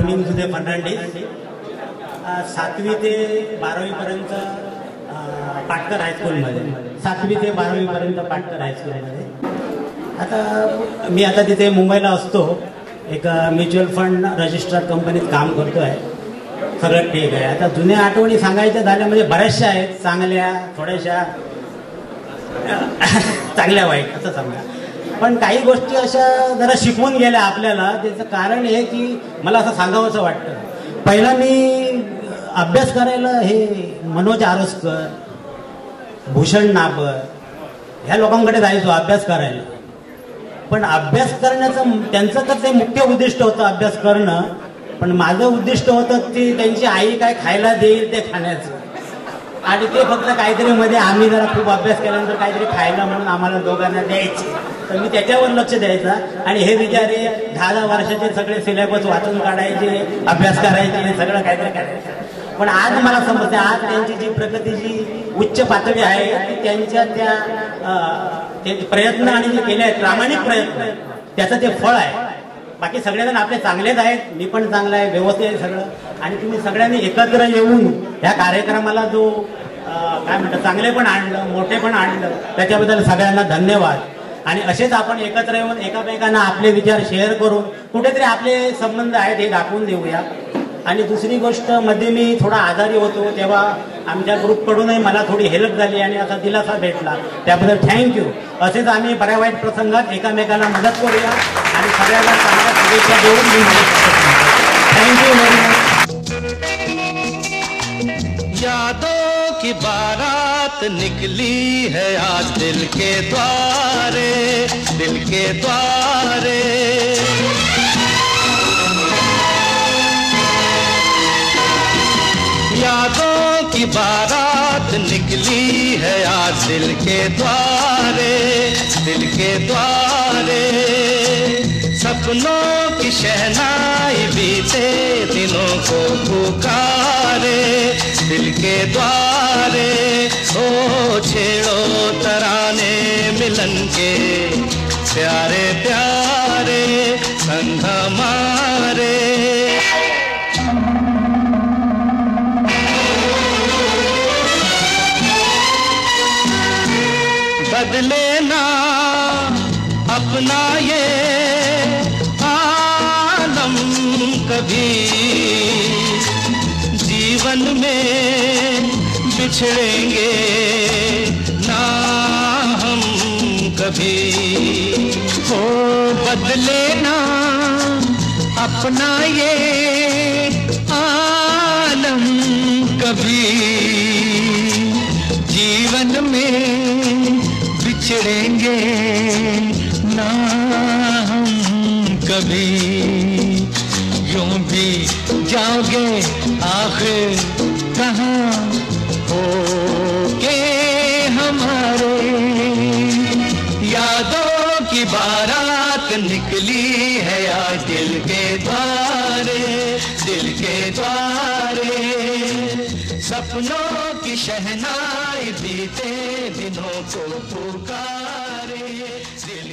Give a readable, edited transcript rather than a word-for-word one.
Morning to the Fernandes. 7वी ते 12वी पर्यंत पाटकर हायस्कूलमध्ये, 7वी ते 12वी पर्यंत पाटकर हायस्कूलमध्ये. आता तिथे मुंबईला असतो, एक म्युच्युअल फंड रजिस्ट्रार कंपनीत काम करतो आहे. सगळं ठीक आहे. आता जुन्या आठवणी सांगायच्या झाल्या म्हणजे बऱ्याचशा आहेत, चांगल्या, थोड्याशा चांगल्या वाईट असं सांगा. पण काही गोष्टी अशा जरा शिकवून गेल्या आपल्याला. त्याचं कारण हे की मला असं सांगावंसं वाटतं. पहिला मी अभ्यास करायला हे मनोज आरोसकर, भूषण नाबर ह्या लोकांकडे जायचो अभ्यास करायला. पण अभ्यास करण्याचं त्यांचं तर ते मुख्य उद्दिष्ट होतं अभ्यास करणं, पण माझं उद्दिष्ट होतं की त्यांची आई काय खायला देईल ते खाण्याचं. आणि ते फक्त काहीतरी मध्ये आम्ही जरा खूप अभ्यास केल्यानंतर काहीतरी खायला म्हणून आम्हाला दोघांना द्यायचे. तर मी त्याच्यावर लक्ष द्यायचा. आणि हे बिचारे 10-10 वर्षाचे सगळे सिलेबस वाचून काढायचे, अभ्यास करायचे, सगळं काहीतरी करायचं. पण आज मला समजते, आज त्यांची जी प्रगतीची उच्च पातळी आहे ती त्यांच्या त्या प्रयत्न आणि जे केले आहेत प्रामाणिक प्रयत्न, त्याचं ते फळ आहे. बाकी सगळेजण आपले चांगलेच आहेत, मी पण चांगला आहे, व्यवस्थित आहे सगळं. आणि तुम्ही सगळ्यांनी एकत्र येऊन ह्या कार्यक्रमाला जो काय म्हणतात चांगले पण आणलं, मोठे पण आणलं, त्याच्याबद्दल सगळ्यांना धन्यवाद. आणि असेच आपण एकत्र येऊन एकामेकांना आपले विचार शेअर करून कुठेतरी आपले संबंध आहेत हे दाखवून देऊया. आणि दुसरी गोष्ट, मध्ये मी थोडा आजारी होतो तेव्हा आमच्या ग्रुपकडूनही मला थोडी हेल्प झाली आणि असा दिलासा भेटला, त्याबद्दल थँक्यू. असेच आम्ही बऱ्या वाईट प्रसंगात एकामेकाला मदत करूया आणि सगळ्यांना चांगल्या शुभेच्छा देऊन मी थँक्यू व्हेरी मच. यादों की बारात निकली है आज दिल के द्वारे, दिल के द्वारे. यादों की बारात निकली है आज दिल के द्वारे, दिल के द्वारे. सपनों की शहनाई बीते दिनों को पुकारे, दिल के द्वारे. ओ छेड़ो तराने मिलन के प्यारे प्यारे संग हमारे. बदले ना अपना ये आलम कभी, जीवन में बिछड़ेंगे ना हम कभी. हो बदले ना अपना ये आलम कभी, जीवन में बिछड़ेंगे ना हम कभी. यूं भी जाओगे आखिर कहाँ होके हमारे. यादों की बारात निकली है आज दिल के द्वारे, दिल के द्वारे. सपनों की शहनाई बीते दिनों को पुकारे, दिल